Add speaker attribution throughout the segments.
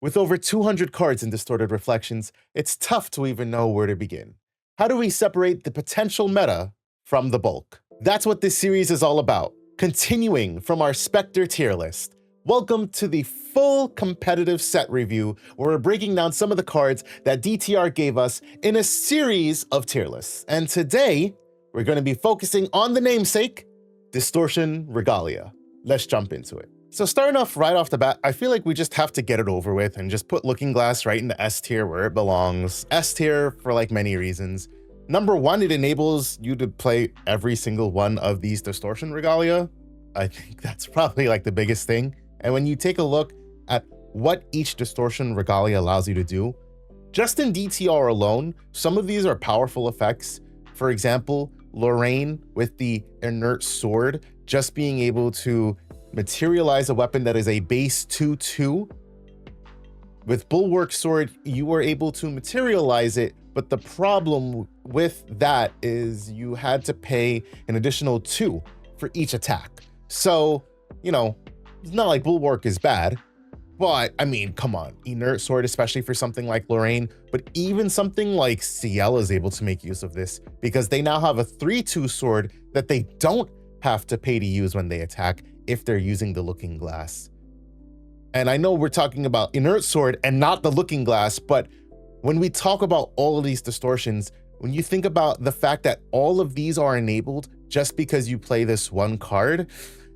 Speaker 1: With over 200 cards in Distorted Reflections, it's tough to even know where to begin. How do we separate the potential meta from the bulk? That's what this series is all about. Continuing from our Spectre tier list, welcome to the full competitive set review, where we're breaking down some of the cards that DTR gave us in a series of tier lists. And today, we're going to be focusing on the namesake, Distortion Regalia. Let's jump into it. So starting off right off the bat, I feel like we just have to get it over with and just put Looking Glass right into S tier where it belongs. S tier for like many reasons. Number one, it enables you to play every single one of these Distortion Regalia. I think that's probably like the biggest thing. And when you take a look at what each Distortion Regalia allows you to do, just in DTR alone, some of these are powerful effects. For example, Lorraine with the Inert Sword, just being able to materialize a weapon that is a base 2/2. With Bulwark Sword, you were able to materialize it, but the problem with that is you had to pay an additional 2 for each attack. So, you know, it's not like Bulwark is bad, but I mean, come on, Inert Sword, especially for something like Lorraine, but even something like CL is able to make use of this because they now have a 3/2 sword that they don't have to pay to use when they attack if they're using the Looking Glass. And I know we're talking about Inert Sword and not the Looking Glass, but when we talk about all of these distortions, when you think about the fact that all of these are enabled just because you play this one card,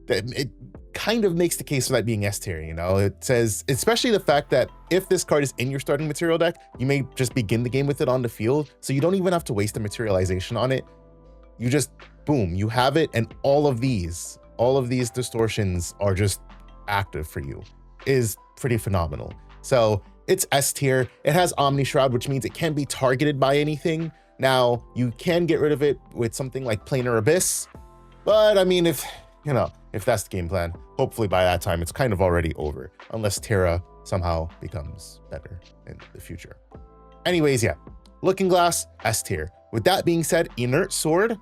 Speaker 1: that it kind of makes the case for that being S tier, you know? It says, especially the fact that if this card is in your starting material deck, you may just begin the game with it on the field, so you don't even have to waste a materialization on it. You just, boom, you have it, and all of these distortions are just active for you. Is pretty phenomenal. So it's S tier. It has Omni Shroud, which means it can be targeted by anything. Now, you can get rid of it with something like Planar Abyss, but I mean, if that's the game plan, hopefully by that time it's kind of already over, unless Terra somehow becomes better in the future. Anyways, yeah, Looking Glass, S tier. With that being said, Inert Sword,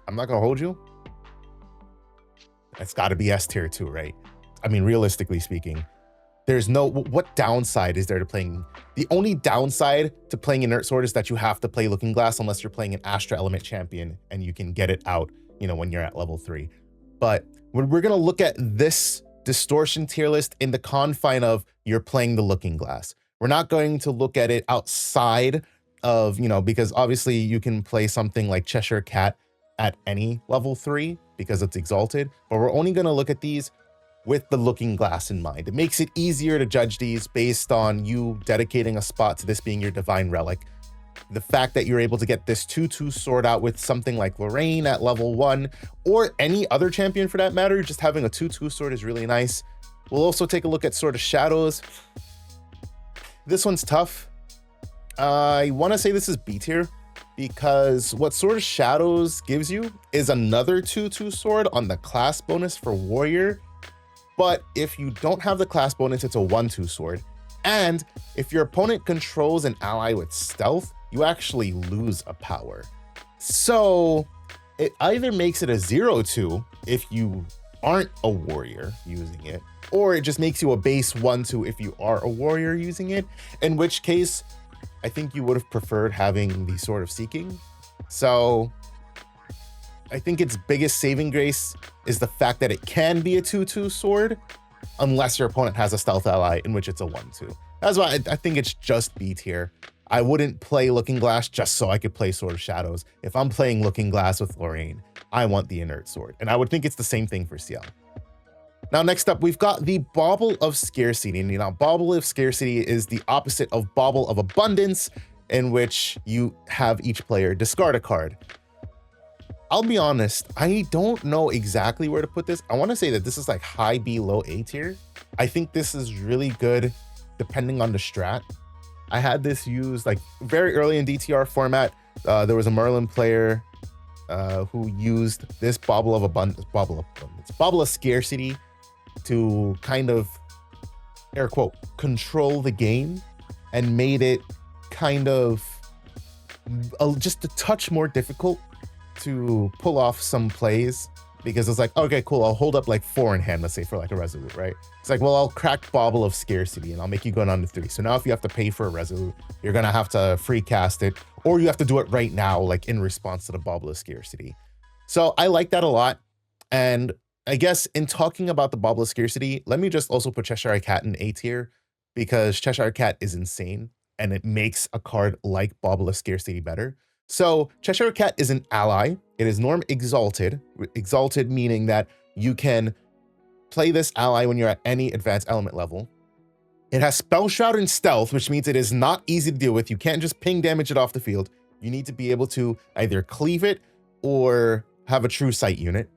Speaker 1: I'm not gonna hold you. It's got to be S tier too, right? I mean, realistically speaking, there's no, what downside is there to playing? The only downside to playing Inert Sword is that you have to play Looking Glass unless you're playing an Astra Element champion and you can get it out, you know, when you're at level 3. But when we're going to look at this distortion tier list in the confine of you're playing the Looking Glass, we're not going to look at it outside of, you know, because obviously you can play something like Cheshire Cat at any level 3 because it's exalted, but we're only going to look at these with the Looking Glass in mind. It makes it easier to judge these based on you dedicating a spot to this being your divine relic. The fact that you're able to get this 2/2 sword out with something like Lorraine at level 1, or any other champion for that matter, just having a 2/2 sword is really nice. We'll also take a look at Sword of Shadows. This one's tough. I want to say this is B tier, because what Sword of Shadows gives you is another 2/2 sword on the class bonus for Warrior. But if you don't have the class bonus, it's a 1/2 sword. And if your opponent controls an ally with stealth, you actually lose a power. So it either makes it a 0/2 if you aren't a warrior using it, or it just makes you a base 1/2 if you are a warrior using it, in which case, I think you would have preferred having the Sword of Seeking. So I think its biggest saving grace is the fact that it can be a 2/2 sword, unless your opponent has a stealth ally, in which it's a 1/2. That's why I think it's just B tier. I wouldn't play Looking Glass just so I could play Sword of Shadows. If I'm playing Looking Glass with Lorraine, I want the Inert Sword. And I would think it's the same thing for CL. Now, next up, we've got the Bauble of Scarcity. And now, Bauble of Scarcity is the opposite of Bauble of Abundance, in which you have each player discard a card. I'll be honest, I don't know exactly where to put this. I want to say that this is like high B, low A tier. I think this is really good depending on the strat. I had this used like very early in DTR format. There was a Merlin player who used this Bauble of Scarcity to kind of, air quote, control the game, and made it kind of just a touch more difficult to pull off some plays because it's like, okay, cool, I'll hold up like 4 in hand, let's say, for like a Resolute, right? It's like, well, I'll crack Bauble of Scarcity and I'll make you go down to 3. So now if you have to pay for a Resolute, you're gonna have to free cast it, or you have to do it right now, like in response to the Bauble of Scarcity. So I like that a lot. And I guess in talking about the Bauble of Scarcity, let me just also put Cheshire Cat in A tier, because Cheshire Cat is insane and it makes a card like Bauble of Scarcity better. So Cheshire Cat is an ally. It is norm exalted. Exalted meaning that you can play this ally when you're at any advanced element level. It has Spell Shroud and Stealth, which means it is not easy to deal with. You can't just ping damage it off the field. You need to be able to either cleave it or have a True Sight unit.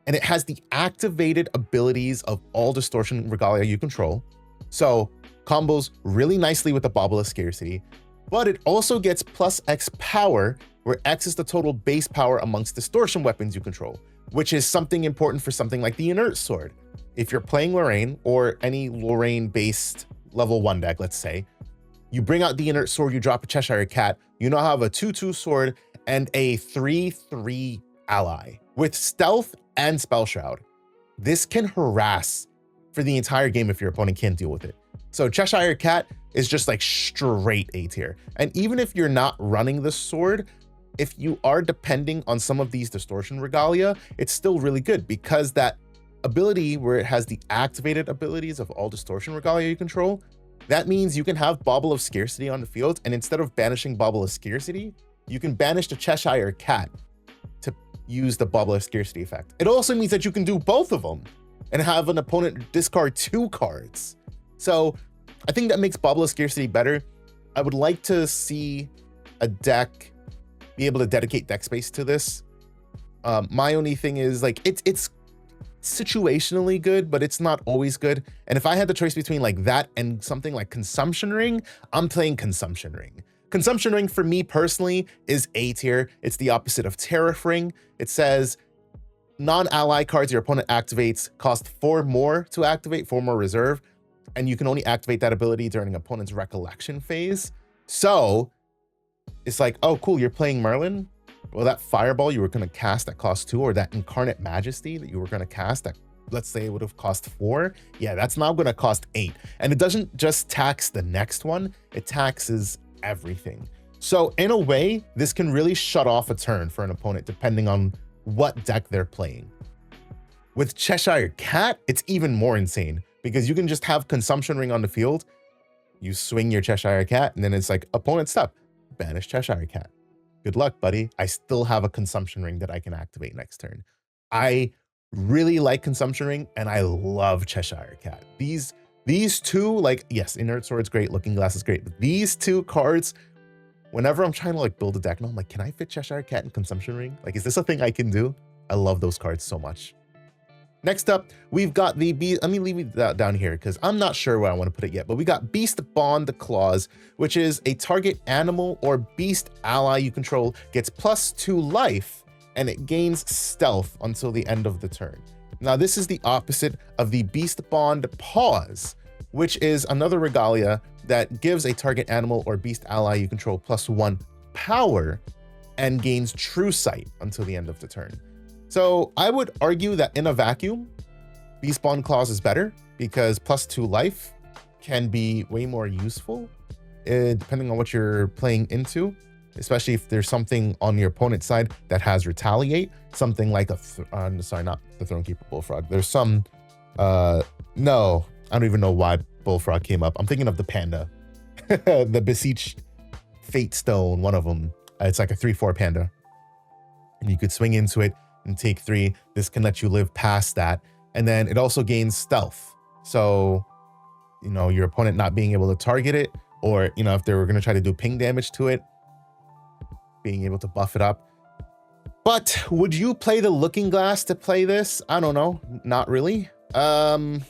Speaker 1: And it has the activated abilities of all Distortion Regalia you control. So combos really nicely with the Bauble of Scarcity, but it also gets plus X power, where X is the total base power amongst Distortion weapons you control, which is something important for something like the Inert Sword. If you're playing Lorraine or any Lorraine-based level 1 deck, let's say, you bring out the Inert Sword, you drop a Cheshire Cat, you now have a 2/2 sword and a 3/3 ally with Stealth and Spell Shroud. This can harass for the entire game if your opponent can't deal with it. So Cheshire Cat is just like straight A tier. And even if you're not running the sword, if you are depending on some of these Distortion Regalia, it's still really good, because that ability where it has the activated abilities of all Distortion Regalia you control, that means you can have Bauble of Scarcity on the field, and instead of banishing Bauble of Scarcity, you can banish the Cheshire Cat to use the Bauble of Scarcity effect. It also means that you can do both of them and have an opponent discard 2 cards. So I think that makes Bauble of Scarcity better. I would like to see a deck be able to dedicate deck space to this. My only thing is, like, it's situationally good, but it's not always good. And if I had the choice between like that and something like Consumption Ring, I'm playing Consumption Ring. Consumption Ring for me personally is A tier. It's the opposite of Tariff Ring. It says non-ally cards your opponent activates cost 4 more to activate, 4 more reserve, and you can only activate that ability during opponent's recollection phase. So it's like, oh cool, you're playing Merlin? Well, that Fireball you were going to cast that cost 2, or that Incarnate Majesty that you were going to cast that, let's say, it would have cost 4. Yeah, that's now going to cost 8. And it doesn't just tax the next one, it taxes everything. So in a way, this can really shut off a turn for an opponent depending on what deck they're playing. With Cheshire Cat, it's even more insane, because you can just have Consumption Ring on the field, you swing your Cheshire Cat, and then it's like, opponent step, banish Cheshire Cat. Good luck, buddy. I still have a Consumption Ring that I can activate next turn. I really like Consumption Ring, and I love Cheshire Cat. These 2, like, yes, Inert Sword's great, Looking Glass is great, but these 2 cards, whenever I'm trying to like build a deck, and I'm like, can I fit Cheshire Cat and Consumption Ring? Like, is this a thing I can do? I love those cards so much. Next up, we've got the let me leave it down here because I'm not sure where I want to put it yet, but we got Beastbond Clause, which is a target animal or beast ally you control gets +2 life, and it gains stealth until the end of the turn. Now, this is the opposite of the Beastbond Pause, which is another regalia that gives a target animal or beast ally you control +1 power and gains True Sight until the end of the turn. So I would argue that in a vacuum, Beastbond Clause is better, because +2 life can be way more useful depending on what you're playing into, especially if there's something on your opponent's side that has Retaliate, something like a, sorry, not the Thronekeeper Bullfrog. There's some, no, I don't even know why Bullfrog came up. I'm thinking of the panda, the Beseech Fate Stone, one of them. It's like a 3/4 panda. And you could swing into it and take 3. This can let you live past that. And then it also gains stealth. So, you know, your opponent not being able to target it, or, you know, if they were going to try to do ping damage to it, being able to buff it up. But would you play the Looking Glass to play this? I don't know. Not really. I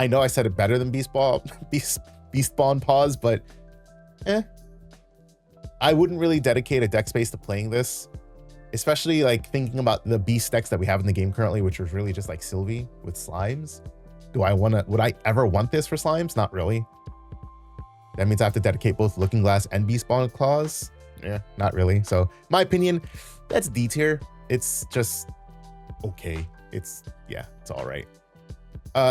Speaker 1: know I said it better than Beastbond Pause, but I wouldn't really dedicate a deck space to playing this, especially like thinking about the beast decks that we have in the game currently, which was really just like Sylvie with slimes. Would I ever want this for slimes? Not really. That means I have to dedicate both Looking Glass and Beastbond Clause. Yeah, not really. So my opinion, that's D tier. It's just okay. It's all right.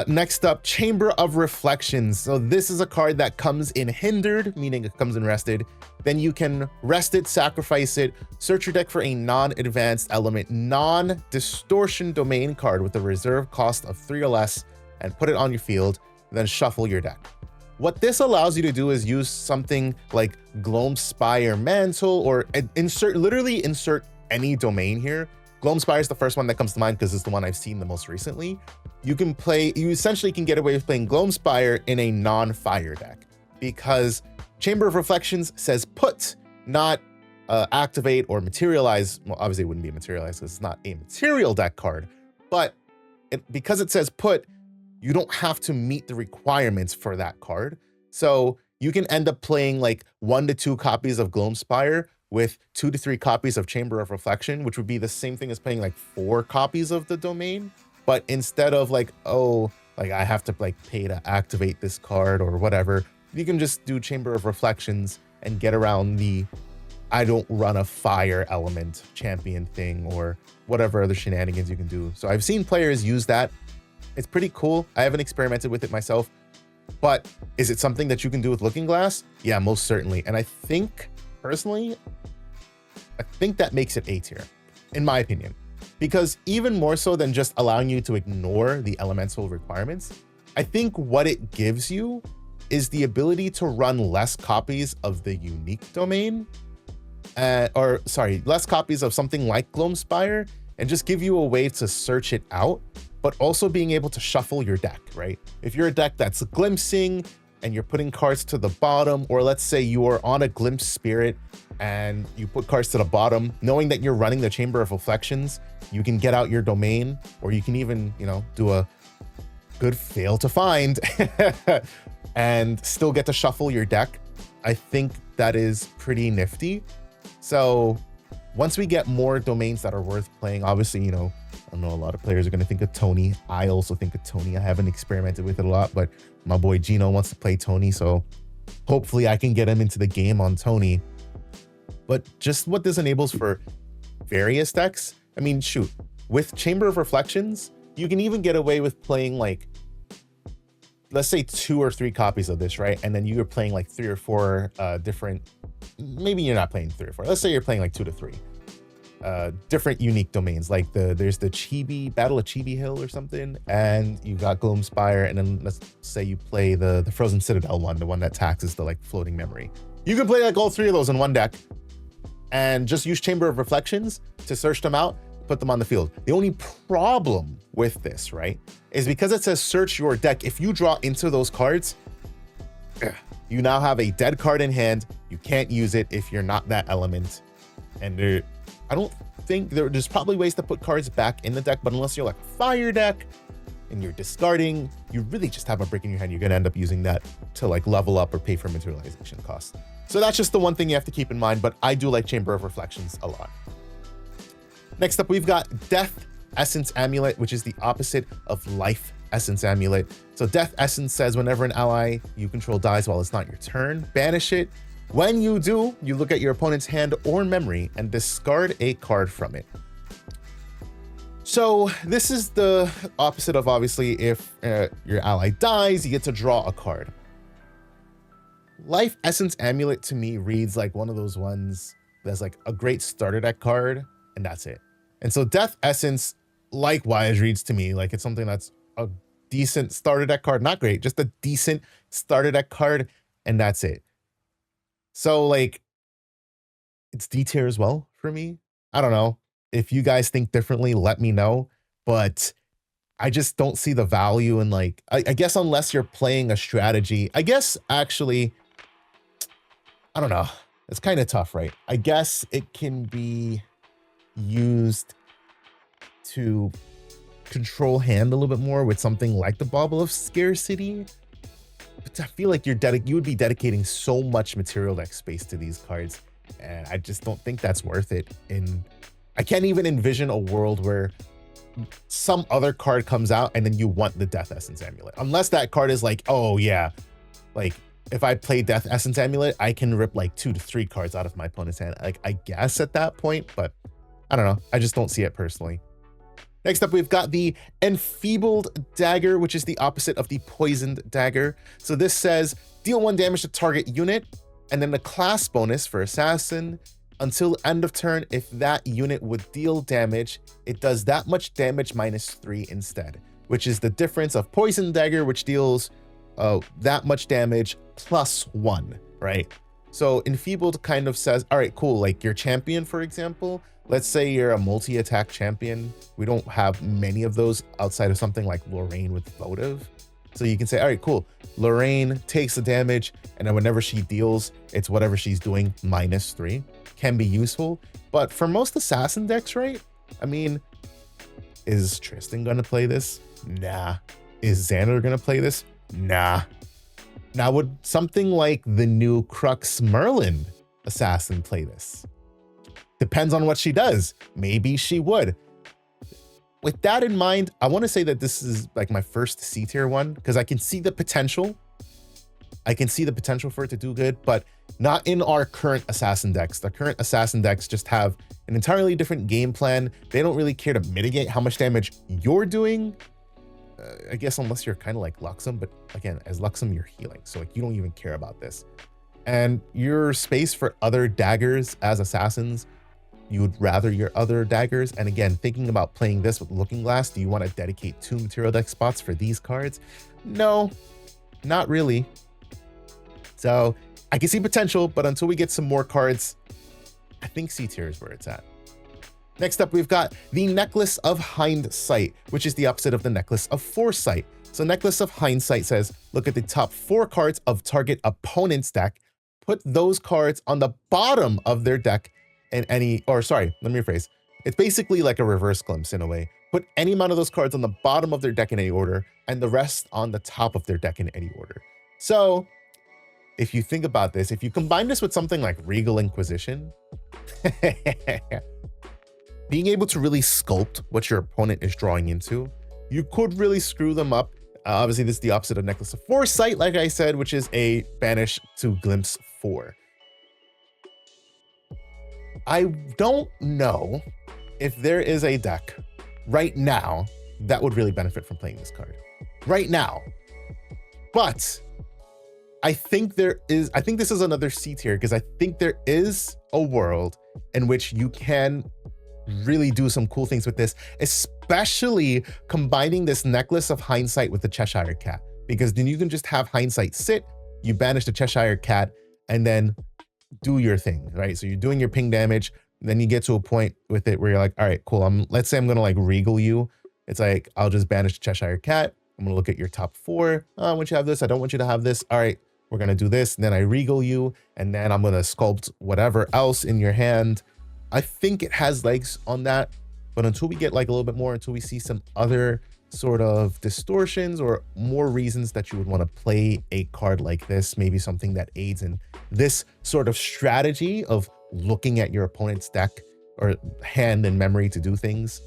Speaker 1: Next up, Chamber of Reflections. So this is a card that comes in hindered, meaning it comes in rested. Then you can rest it, sacrifice it, search your deck for a non-advanced element, non-distortion domain card with a reserve cost of 3 or less, and put it on your field, then shuffle your deck. What this allows you to do is use something like Gloamspire Mantle, or literally insert any domain here. Gloamspire is the first one that comes to mind because it's the one I've seen the most recently. You essentially can get away with playing Gloamspire in a non-fire deck because Chamber of Reflections says put, not activate or materialize. Well, obviously it wouldn't be materialized because it's not a material deck card, but because it says put, you don't have to meet the requirements for that card. So you can end up playing like 1 to 2 copies of Gloamspire with 2 to 3 copies of Chamber of Reflection, which would be the same thing as playing like 4 copies of the domain. But instead of like, oh, like I have to like pay to activate this card or whatever, you can just do Chamber of Reflections and get around the I don't run a fire element champion thing or whatever other shenanigans you can do. So I've seen players use that. It's pretty cool. I haven't experimented with it myself, but is it something that you can do with Looking Glass? Yeah, most certainly. And I think, personally, that makes it A tier, in my opinion, because even more so than just allowing you to ignore the elemental requirements, I think what it gives you is the ability to run less copies of the unique domain, less copies of something like Gloamspire, and just give you a way to search it out, but also being able to shuffle your deck, right? If you're a deck that's glimpsing and you're putting cards to the bottom, or let's say you are on a Glimpse Spirit and you put cards to the bottom, knowing that you're running the Chamber of Reflections, you can get out your domain, or you can even, do a good fail to find and still get to shuffle your deck. I think that is pretty nifty. So once we get more domains that are worth playing, obviously, I know a lot of players are going to think of Tony. I also think of Tony. I haven't experimented with it a lot, but my boy Gino wants to play Tony, so hopefully I can get him into the game on Tony. But just what this enables for various decks, I mean, shoot, with Chamber of Reflections, you can even get away with playing like, let's say 2 or 3 copies of this, right? And then you're playing like 3 or 4 different, maybe you're not playing 3 or 4. Let's say you're playing like 2 to 3 different unique domains. Like there's the Chibi, Battle of Chibi Hill or something, and you got Gloamspire, and then let's say you play the Frozen Citadel one, the one that taxes the like floating memory. You can play like all 3 of those in one deck and just use Chamber of Reflections to search them out, put them on the field. The only problem with this, right, is because it says search your deck, if you draw into those cards, you now have a dead card in hand. You can't use it if you're not that element. And I don't think there's probably ways to put cards back in the deck, but unless you're like a fire deck and you're discarding, you really just have a brick in your hand. You're going to end up using that to like level up or pay for materialization costs. So that's just the one thing you have to keep in mind, but I do like Chamber of Reflections a lot. Next up, we've got Death Essence Amulet, which is the opposite of Life Essence Amulet. So Death Essence says whenever an ally you control dies while it's not your turn, banish it. When you do, you look at your opponent's hand or memory and discard a card from it. So this is the opposite of, obviously, if your ally dies, you get to draw a card. Life Essence Amulet to me reads like one of those ones that's like a great starter deck card, and that's it. And so Death Essence likewise reads to me like it's something that's a decent starter deck card. Not great, just a decent starter deck card, and that's it. So like it's D tier as well for me. I don't know. If you guys think differently, let me know. But I just don't see the value in like, I guess unless you're playing a strategy, I guess actually, I don't know. It's kind of tough, right? I guess it can be used to control hand a little bit more with something like the Bauble of Scarcity. But I feel like you would be dedicating so much material deck space to these cards, and I just don't think that's worth it. I can't even envision a world where some other card comes out and then you want the Death Essence Amulet, unless that card is like, oh yeah, like if I play Death Essence Amulet, I can rip like 2 to 3 cards out of my opponent's hand. Like, I guess at that point, but I don't know. I just don't see it personally. Next up, we've got the Enfeebled Dagger, which is the opposite of the Poisoned Dagger. So this says, deal 1 damage to target unit, and then the class bonus for Assassin. Until end of turn, if that unit would deal damage, it does that much damage -3 instead, which is the difference of Poisoned Dagger, which deals that much damage +1, right? So Enfeebled kind of says, all right, cool, like your champion, for example, let's say you're a multi-attack champion. We don't have many of those outside of something like Lorraine with Votive. So you can say, all right, cool, Lorraine takes the damage, and then whenever she deals, it's whatever she's doing -3. Can be useful. But for most Assassin decks, right? I mean, is Tristan gonna play this? Nah. Is Xander gonna play this? Nah. Now, would something like the new Crux Merlin Assassin play this? Depends on what she does. Maybe she would. With that in mind, I want to say that this is like my first C tier one because I can see the potential. I can see the potential for it to do good, but not in our current Assassin decks. The current Assassin decks just have an entirely different game plan. They don't really care to mitigate how much damage you're doing. I guess unless you're kind of like Luxem, but again, as Luxem, you're healing. So like you don't even care about this. And your space for other daggers as assassins, you would rather your other daggers. And again, thinking about playing this with Looking Glass, do you want to dedicate 2 material deck spots for these cards? No, not really. So I can see potential, but until we get some more cards, I think C tier is where it's at. Next up, we've got the Necklace of Hindsight, which is the opposite of the Necklace of Foresight. So Necklace of Hindsight says, look at the top 4 cards of target opponent's deck, put those cards on the bottom of their deck in any, or sorry, let me rephrase. It's basically like a reverse glimpse in a way. Put any amount of those cards on the bottom of their deck in any order, and the rest on the top of their deck in any order. So if you think about this, if you combine this with something like Regal Inquisition, being able to really sculpt what your opponent is drawing into, you could really screw them up. Obviously, this is the opposite of Necklace of Foresight, like I said, which is a banish to glimpse 4. I don't know if there is a deck right now that would really benefit from playing this card. Right now. But I think there is, I think this is another C tier because I think there is a world in which you can really do some cool things with this, especially combining this Necklace of Hindsight with the Cheshire Cat, because then you can just have Hindsight sit, you banish the Cheshire Cat, and then do your thing, right? So you're doing your ping damage, then you get to a point with it where you're like, all right, cool, let's say I'm gonna like Regal you. It's like, I'll just banish the Cheshire Cat, I'm gonna look at your top 4, I want you to have this, I don't want you to have this, all right, we're gonna do this, and then I Regal you, and then I'm gonna sculpt whatever else in your hand. I think it has legs on that, but until we get like a little bit more, until we see some other sort of distortions or more reasons that you would want to play a card like this, maybe something that aids in this sort of strategy of looking at your opponent's deck or hand and memory to do things,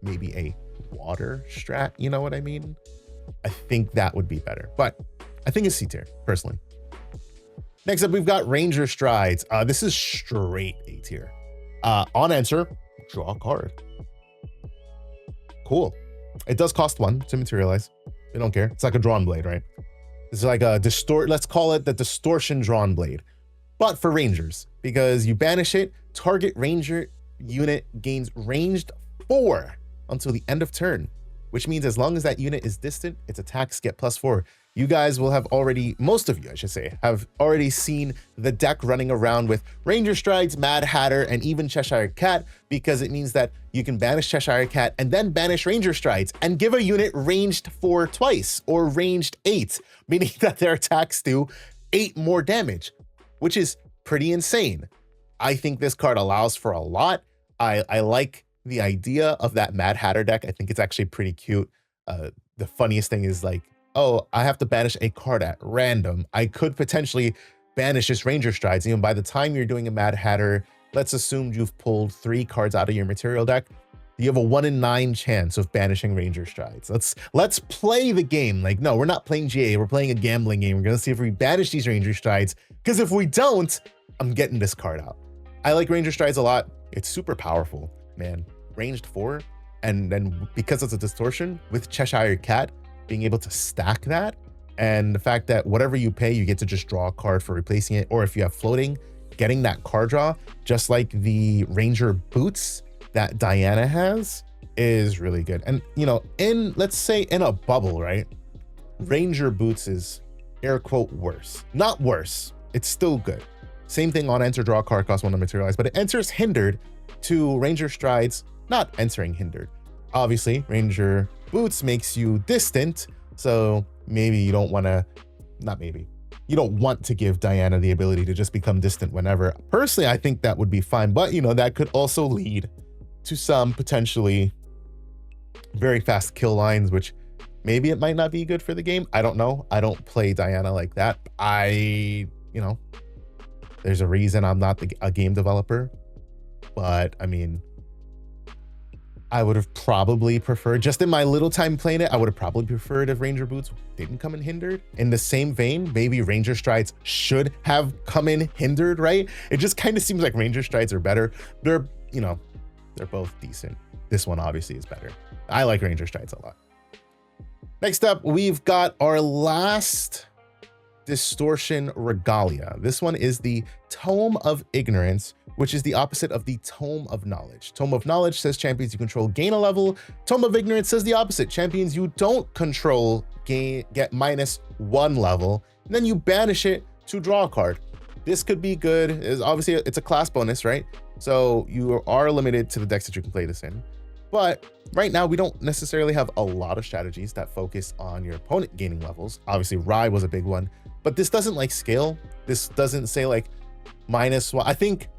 Speaker 1: maybe a water strat, you know what I mean? I think that would be better, but I think it's C tier, personally. Next up, we've got Ranger Strides. This is straight A tier. On enter, draw a card. Cool. It does cost 1 to materialize. They don't care. It's like a drawn blade, right? It's like a let's call it the distortion drawn blade, but for rangers, because you banish it, target ranger unit gains ranged 4 until the end of turn, which means as long as that unit is distant, its attacks get +4. You guys will have already, most of you, I should say, have already seen the deck running around with Ranger Strides, Mad Hatter, and even Cheshire Cat, because it means that you can banish Cheshire Cat and then banish Ranger Strides and give a unit ranged 4 twice, or ranged 8, meaning that their attacks do 8 more damage, which is pretty insane. I think this card allows for a lot. I like the idea of that Mad Hatter deck. I think it's actually pretty cute. The funniest thing is like, oh, I have to banish a card at random. I could potentially banish this Ranger Strides. By the time you're doing a Mad Hatter, let's assume you've pulled 3 cards out of your material deck. you have a 1 in 9 chance of banishing Ranger Strides. Let's play the game. Like, no, we're not playing GA, we're playing a gambling game. We're gonna see if we banish these Ranger Strides, because if we don't, I'm getting this card out. I like Ranger Strides a lot. It's super powerful, man. Ranged 4, and then because it's a distortion with Cheshire Cat, being able to stack that, and the fact that whatever you pay, you get to just draw a card for replacing it, or if you have floating, getting that card draw, just like the Ranger Boots that Diana has, is really good. And you know, let's say in a bubble, right? Ranger Boots is air quote worse. Not worse, it's still good. Same thing on enter, draw a card, cost 1 to materialize, but it enters hindered to Ranger Strides not entering hindered. Obviously, Ranger Boots makes you distant, so maybe you don't want to, not maybe, you don't want to give Diana the ability to just become distant whenever. Personally, I think that would be fine, but you know, that could also lead to some potentially very fast kill lines, which maybe it might not be good for the game. I don't know. I don't play Diana like that. You know, there's a reason I'm not a game developer, but I mean, I would have probably preferred, just in my little time playing it, I would have probably preferred if Ranger Boots didn't come in hindered. In the same vein, maybe Ranger Strides should have come in hindered, right? It just kind of seems like Ranger Strides are better. They're, you know, they're both decent. This one obviously is better. I like Ranger Strides a lot. Next up, we've got our last distortion regalia. This one is the Tome of Ignorance, which is the opposite of the Tome of Knowledge. Tome of Knowledge says champions you control gain a level. Tome of Ignorance says the opposite. Champions you don't control get -1 level. And then you banish it to draw a card. This could be good. Obviously, it's a class bonus, right? So you are limited to the decks that you can play this in. But right now, we don't necessarily have a lot of strategies that focus on your opponent gaining levels. Obviously, Rye was a big one, but this doesn't like scale. This doesn't say like -1. I think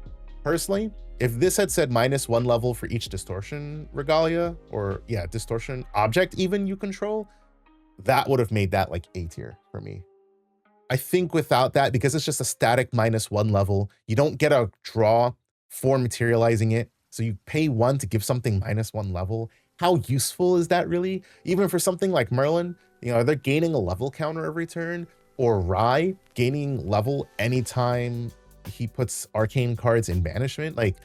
Speaker 1: personally, if this had said -1 level for each distortion regalia, or yeah, distortion object even you control, that would have made that like A tier for me. I think without that, because it's just a static -1 level, you don't get a draw for materializing it. So you pay 1 to give something -1 level. How useful is that really? Even for something like Merlin, you know, they're gaining a level counter every turn, or Rye gaining level anytime he puts arcane cards in banishment. Like,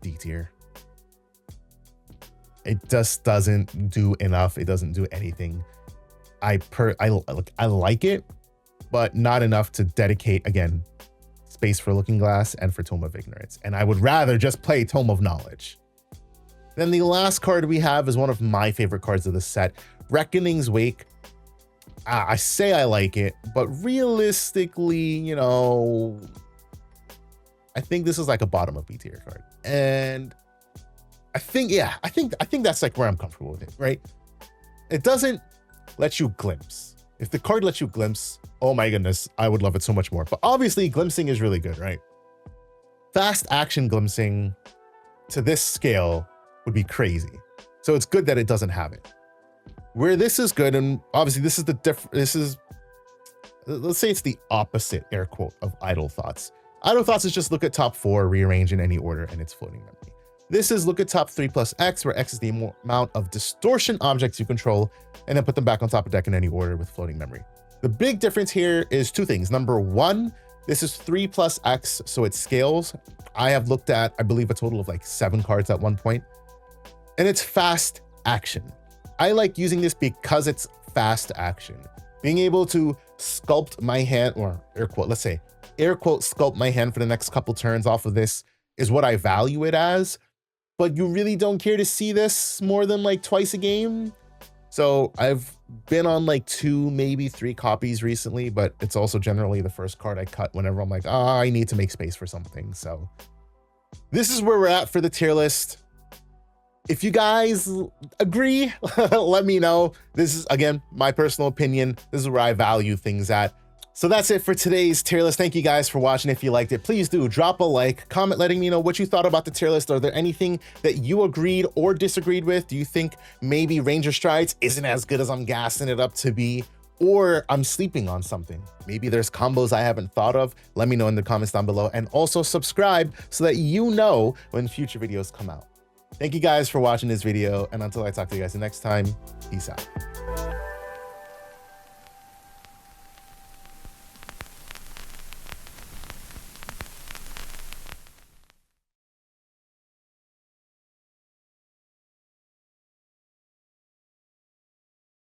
Speaker 1: D tier. It just doesn't do enough. It doesn't do anything. I like it, but not enough to dedicate, again, space for Looking Glass and for Tome of Ignorance. And I would rather just play Tome of Knowledge. Then the last card we have is one of my favorite cards of the set, Reckoning's Wake. I say I like it, but realistically, you know, I think this is like a bottom of B tier card. And I think, yeah, I think that's like where I'm comfortable with it, right? It doesn't let you glimpse. If the card lets you glimpse, oh my goodness, I would love it so much more. But obviously, glimpsing is really good, right? Fast action glimpsing to this scale would be crazy. So it's good that it doesn't have it. Where this is good, and obviously this is let's say it's the opposite, air quote, of Idle Thoughts. Idle Thoughts is just look at top 4, rearrange in any order, and it's floating memory. This is look at top 3 plus X, where X is the amount of distortion objects you control, and then put them back on top of deck in any order with floating memory. The big difference here is 2 things. Number 1, this is 3 plus X, so it scales. I have looked at, I believe, a total of like 7 cards at one point, and it's fast action. I like using this because it's fast action. Being able to sculpt my hand, or air quote, let's say, air quote, sculpt my hand for the next couple turns off of this is what I value it as. But you really don't care to see this more than like twice a game. So I've been on like 2, maybe 3 copies recently, but it's also generally the first card I cut whenever I'm like, I need to make space for something. So this is where we're at for the tier list. If you guys agree, let me know. This is, again, my personal opinion. This is where I value things at. So that's it for today's tier list. Thank you guys for watching. If you liked it, please do drop a like, comment letting me know what you thought about the tier list. Are there anything that you agreed or disagreed with? Do you think maybe Ranger Strides isn't as good as I'm gassing it up to be? or I'm sleeping on something. Maybe there's combos I haven't thought of. Let me know in the comments down below, and also subscribe so that you know when future videos come out. Thank you guys for watching this video, and until I talk to you guys next time, peace out.